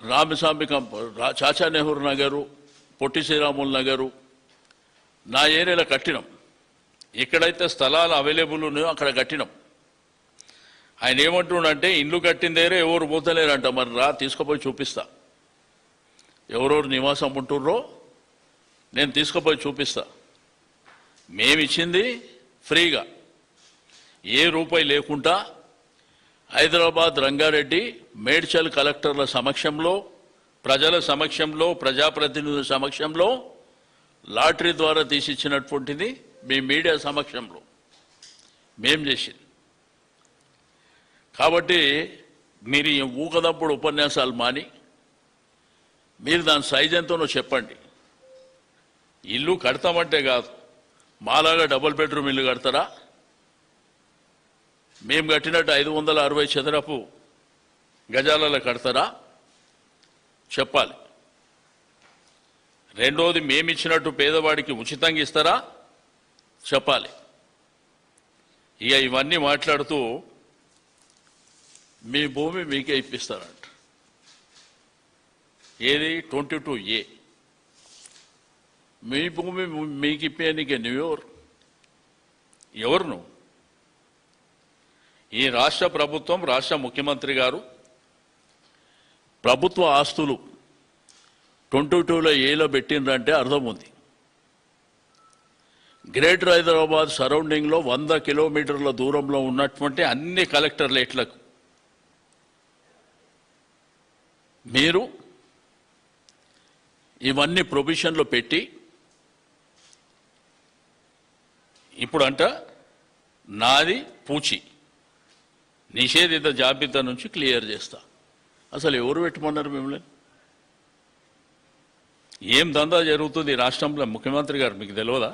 రామస్వామి చాచా నెహ్రూ నగరు, పొట్టి శ్రీరాములు నగరు నా ఏరియాలో కట్టినాం. ఎక్కడైతే స్థలాలు అవైలబుల్ ఉన్నాయో అక్కడ కట్టినాం. ఆయన ఏమంటుండంటే ఇల్లు కట్టిందేరే ఎవరు పోతలేరంట. మరి రా తీసుకుపోయి చూపిస్తా, ఎవరెవరు నివాసం ఉంటుర్రో నేను తీసుకుపోయి చూపిస్తా. మేమిచ్చింది ఫ్రీగా, ఏ రూపాయి లేకుండా హైదరాబాద్ రంగారెడ్డి మేడ్చల్ కలెక్టర్ల సమక్షంలో, ప్రజల సమక్షంలో, ప్రజాప్రతినిధుల సమక్షంలో లాటరీ ద్వారా తీసిచ్చినటువంటిది మీ మీడియా సమక్షంలో మేం చేసింది. కాబట్టి మీరు ఈ ఊకదప్పుడు ఉపన్యాసాలు మాని మీరు దాని సైజ్ ఎంతనో చెప్పండి. ఇల్లు కడతామంటే కాదు, మాలాగా డబుల్ బెడ్రూమ్ ఇల్లు కడతారా? మేము కట్టినట్టు 560 చదరపు గజాలలో కడతారా? చెప్పాలి. రెండోది, మేమిచ్చినట్టు పేదవాడికి ఉచితంగా ఇస్తారా? చెప్పాలి. ఇక ఇవన్నీ మాట్లాడుతూ మీ భూమి మీకే ఇప్పిస్తారంట. ఏది 22A మీ భూమి మీకు ఇప్పేయనికి ఎవరు నువ్వు? ఈ రాష్ట్ర ప్రభుత్వం, రాష్ట్ర ముఖ్యమంత్రి గారు ప్రభుత్వ ఆస్తులు 22లో ఏలో పెట్టిండ్రంటే అర్థం ఉంది. గ్రేటర్ హైదరాబాద్ సరౌండింగ్లో 100 కిలోమీటర్ల దూరంలో ఉన్నటువంటి అన్ని కలెక్టర్లేట్లకు మీరు ఇవన్నీ ప్రొవిజన్లో పెట్టి ఇప్పుడంట నాది పూచి నిషేధిత జాబితా నుంచి క్లియర్ చేస్తా. అసలు ఎవరు పెట్టమన్నారు మిమ్మల్ని? ఏం దందా జరుగుతుంది రాష్ట్రంలో? ముఖ్యమంత్రి గారు మీకు తెలియదా?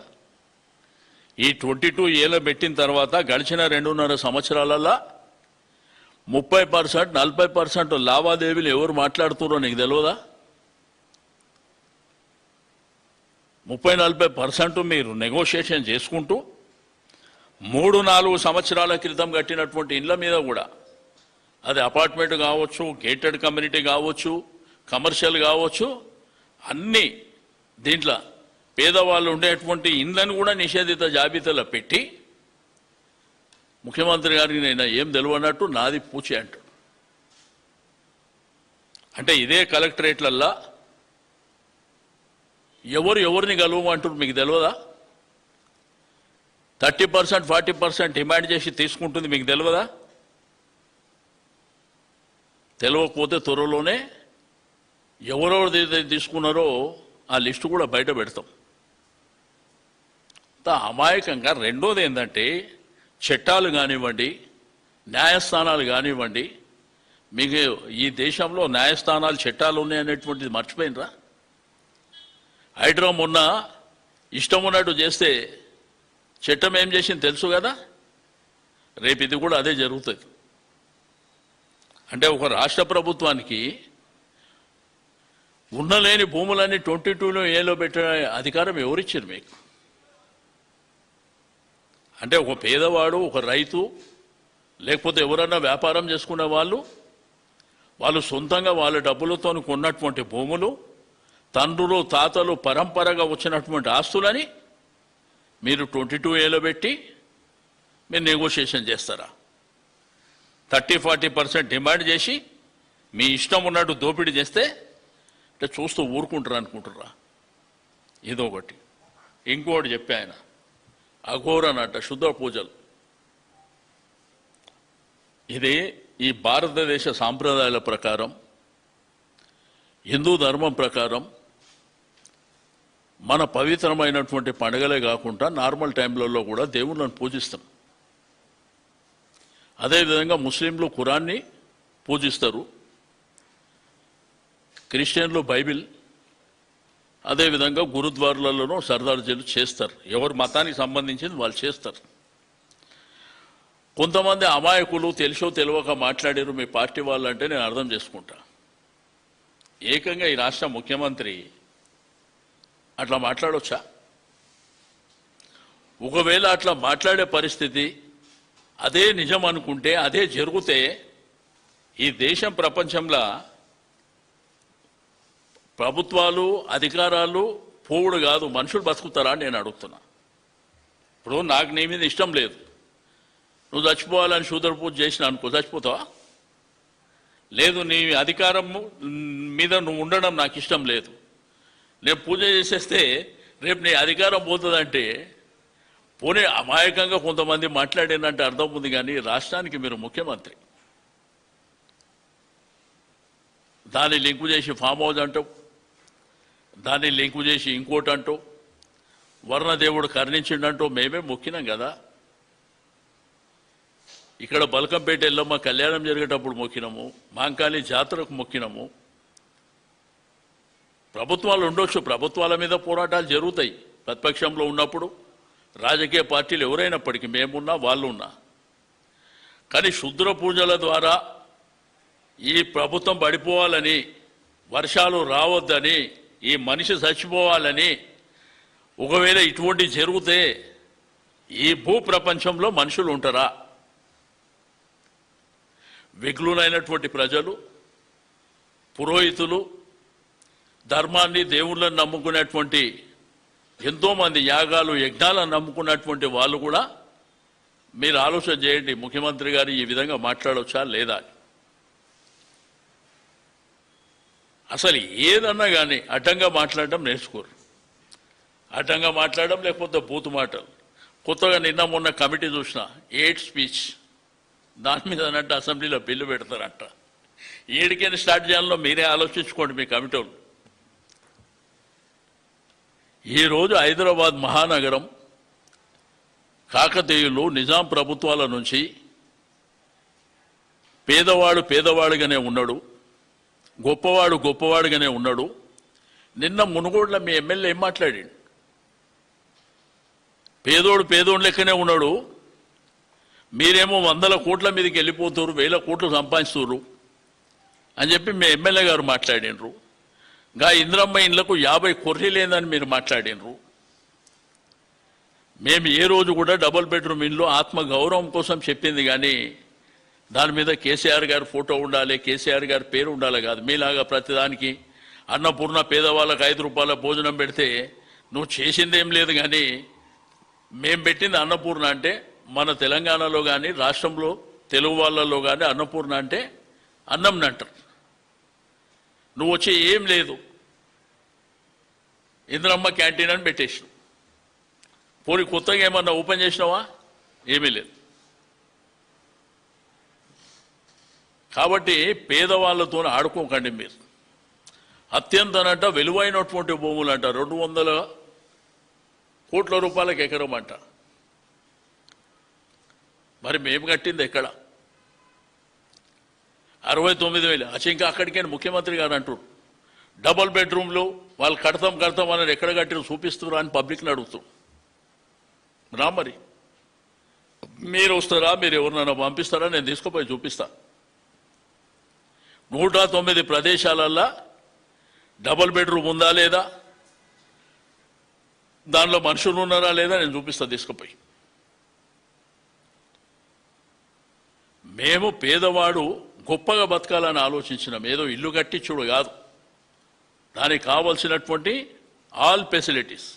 ఈ 22Aలో పెట్టిన తర్వాత గడిచిన 2.5 సంవత్సరాలలో 30%, 40% లావాదేవీలు ఎవరు మాట్లాడుతున్నారో నీకు తెలియదా? 30-40% మీరు నెగోషియేషన్ చేసుకుంటూ 3-4 సంవత్సరాల క్రితం కట్టినటువంటి ఇళ్ల మీద కూడా, అది అపార్ట్మెంట్ కావచ్చు, గేటెడ్ కమ్యూనిటీ కావచ్చు, కమర్షియల్ కావచ్చు, అన్ని దీంట్లో పేదవాళ్ళు ఉండేటువంటి ఇండ్లను కూడా నిషేధిత జాబితాలో పెట్టి ముఖ్యమంత్రి గారికి నేను ఏం తెలియనట్టు నాది పూచి అంటాడు. అంటే ఇదే కలెక్టరేట్లల్లా ఎవరిని కలవమంటారు మీకు తెలియదా? 30%, 40% డిమాండ్ చేసి తీసుకుంటుంది మీకు తెలియదా? తెలియకపోతే త్వరలోనే ఎవరెవరు తీసుకున్నారో ఆ లిస్టు కూడా బయట పెడతాం. అమాయకంగా. రెండోది ఏంటంటే, చట్టాలు కానివ్వండి, న్యాయస్థానాలు కానివ్వండి, మీకు ఈ దేశంలో న్యాయస్థానాలు, చట్టాలు ఉన్నాయనేటువంటిది మర్చిపోయినరా? హైడ్రా మొన్న ఇష్టం ఉన్నట్టు చేస్తే చట్టం ఏం చేసింది తెలుసు కదా? రేపు ఇది కూడా అదే జరుగుతుంది. అంటే ఒక రాష్ట్ర ప్రభుత్వానికి ఉన్నలేని భూములన్నీ 22Aలో పెట్టే అధికారం ఎవరిచ్చారు మీకు? అంటే ఒక పేదవాడు, ఒక రైతు, లేకపోతే ఎవరన్నా వ్యాపారం చేసుకునే వాళ్ళు సొంతంగా వాళ్ళ డబ్బులతో కొన్నటువంటి భూములు, తండ్రులు తాతలు పరంపరగా వచ్చినటువంటి ఆస్తులని మీరు 22Aలో పెట్టి మీరు నెగోషియేషన్ చేస్తారా? 30-40% డిమాండ్ చేసి మీ ఇష్టం ఉన్నట్టు దోపిడీ చేస్తే అంటే చూస్తూ ఊరుకుంటారు అనుకుంటారా? ఇదొకటి. ఇంకోటి చెప్పి ఆయన అఘోరనట, శుద్ధ పూజలు. ఇది ఈ భారతదేశ సాంప్రదాయాల ప్రకారం, హిందూ ధర్మం ప్రకారం మన పవిత్రమైనటువంటి పండుగలే కాకుండా నార్మల్ టైంలలో కూడా దేవుళ్ళను పూజిస్తాం. అదేవిధంగా ముస్లింలు ఖురాన్ని పూజిస్తారు, క్రిస్టియన్లు బైబిల్, అదేవిధంగా గురుద్వారాలలోనూ సర్దార్జీలు చేస్తారు. ఎవరి మతానికి సంబంధించింది వాళ్ళు చేస్తారు. కొంతమంది అమాయకులు తెలుసో తెలియక మాట్లాడారు మీ పార్టీ వాళ్ళంటే నేను అర్థం చేసుకుంటా. ఏకంగా ఈ రాష్ట్ర ముఖ్యమంత్రి అట్లా మాట్లాడొచ్చా? ఒకవేళ అట్లా మాట్లాడే పరిస్థితి అదే నిజం అనుకుంటే, అదే జరిగితే ఈ దేశం ప్రపంచంలో ప్రభుత్వాలు అధికారాలు పోవుడు కాదు, మనుషులు బతుకుతారా అని నేను అడుగుతున్నా. ఇప్పుడు నాకు నీ మీద ఇష్టం లేదు, నువ్వు చచ్చిపోవాలని శూద్ర పూజ చేసిన అనుకో, చచ్చిపోతావా? లేదు, నీ అధికారం మీద నువ్వు ఉండడం నాకు ఇష్టం లేదు, నేను పూజ చేసేస్తే రేపు నీ అధికారం పోతుందంటే, పోనీ అమాయకంగా కొంతమంది మాట్లాడినంటే అర్థం ఉంది. కానీ రాష్ట్రానికి మీరు ముఖ్యమంత్రి, దాన్ని లింకు చేసి ఫామ్ హౌస్ అంటావు, దాన్ని లింకు చేసి ఇంకోటి అంటావు, వర్ణదేవుడు కరుణించిండంటూ మేమే మొక్కినాం కదా. ఇక్కడ బల్కంపేట ఎల్లమ్మ కళ్యాణం జరిగేటప్పుడు మొక్కినాము, మాంకాళి జాతరకు మొక్కినాము. ప్రభుత్వాలు ఉండొచ్చు, ప్రభుత్వాల మీద పోరాటాలు జరుగుతాయి ప్రతిపక్షంలో ఉన్నప్పుడు, రాజకీయ పార్టీలు ఎవరైనప్పటికీ, మేమున్నా వాళ్ళు ఉన్నా. కానీ శుద్ర పూజల ద్వారా ఈ ప్రభుత్వం పడిపోవాలని, వర్షాలు రావద్దని, ఈ మనిషి చచ్చిపోవాలని, ఒకవేళ ఇటువంటి జరిగితే ఈ భూ ప్రపంచంలో మనుషులు ఉంటారా? విఘ్నులైనటువంటి ప్రజలు, పురోహితులు, ధర్మాన్ని దేవుళ్ళని నమ్ముకునేటువంటి ఎంతోమంది, యాగాలు యజ్ఞాలను నమ్ముకున్నటువంటి వాళ్ళు కూడా మీరు ఆలోచన చేయండి, ముఖ్యమంత్రి గారు ఈ విధంగా మాట్లాడవచ్చా లేదా? అసలు ఏదన్నా కానీ అడ్డంగా మాట్లాడడం నేర్చుకోరు, అడ్డంగా మాట్లాడడం, లేకపోతే బూతు మాటలు. కొత్తగా నిన్న మొన్న కమిటీ చూసిన ఎయిట్ స్పీచ్, దాని మీద అన్నట్టు అసెంబ్లీలో బిల్లు పెడతారంట. ఏడికైనా స్టార్ట్ చేయాలో మీరే ఆలోచించుకోండి మీ కమిటీలు. ఈరోజు హైదరాబాద్ మహానగరం కాకతీయులు నిజాం ప్రభుత్వాల నుంచి పేదవాడు పేదవాడుగానే ఉన్నాడు, గొప్పవాడు గొప్పవాడుగానే ఉన్నాడు. నిన్న మునుగోడులో మీ ఎమ్మెల్యే ఏం మాట్లాడాడు? పేదోడు పేదోడు లెక్కనే ఉన్నాడు, మీరేమో 100 కోట్ల మీదకి వెళ్ళిపోతున్నారు, 1000 కోట్లు సంపాదిస్తున్నారు అని చెప్పి మీ ఎమ్మెల్యే గారు మాట్లాడినరు. గా ఇంద్రమ్మ ఇండ్లకు 50 కొర్రీ లేదని మీరు మాట్లాడినరు. మేము ఏ రోజు కూడా డబుల్ బెడ్రూమ్ ఇండ్లు ఆత్మగౌరవం కోసం చెప్పింది, కానీ దాని మీద కేసీఆర్ గారి ఫోటో ఉండాలి, కేసీఆర్ గారి పేరు ఉండాలి కాదు. మీలాగా ప్రతిదానికి అన్నపూర్ణ పేదవాళ్ళకు 5 రూపాయల భోజనం పెడితే నువ్వు చేసిందేం లేదు. కానీ మేము పెట్టింది అన్నపూర్ణ అంటే, మన తెలంగాణలో కానీ రాష్ట్రంలో తెలుగు వాళ్ళలో కానీ అన్నపూర్ణ అంటే అన్నం అంటారు. నువ్వు వచ్చి ఏం లేదు, ఇంద్రమ్మ క్యాంటీన్ అని పెట్టేసినావు. పోనీ కొత్తగా ఏమన్నా ఓపెన్ చేసినావా? ఏమీ లేదు. కాబట్టి పేదవాళ్ళతో ఆడుకోకండి మీరు. అత్యంతనంట విలువైనటువంటి భూములు అంట 200 కోట్ల రూపాయలకు ఎకరం అంట. మరి మేము కట్టింది ఎక్కడ? 69,000. అచ్చి ఇంకా అక్కడికే ముఖ్యమంత్రి గారు అంటారు డబుల్ బెడ్రూమ్లు వాళ్ళు కడతాం అని ఎక్కడ కట్టిన చూపిస్తున్నారు అని పబ్లిక్ని అడుగుతారు. రా, మరి మీరు వస్తారా, మీరు ఎవరినైనా పంపిస్తారా? నేను తీసుకుపోయి చూపిస్తా. 109 ప్రదేశాలల్లో డబుల్ బెడ్రూమ్ ఉందా లేదా, దానిలో మనుషులు ఉన్నారా లేదా నేను చూపిస్తా తీసుకుపోయి. మేము పేదవాడు గొప్పగా బతకాలని ఆలోచించినాం, ఏదో ఇల్లు కట్టించుడు కాదు. దానికి కావాల్సినటువంటి ఆల్ ఫెసిలిటీస్,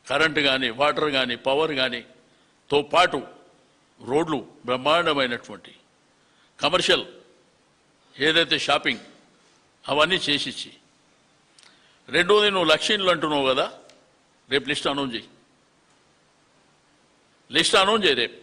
కరెంటు కానీ, వాటర్ కానీ, పవర్ కానీ,తో పాటు రోడ్లు బ్రహ్మాండమైనటువంటి, కమర్షియల్ ఏదైతే షాపింగ్ అవన్నీ చేసిచ్చి. రెండోది, నువ్వు 1,00,000 ఇళ్ళు అంటున్నావు కదా, రేపు లిస్ట్ అనౌన్స్ చేయి, రేపు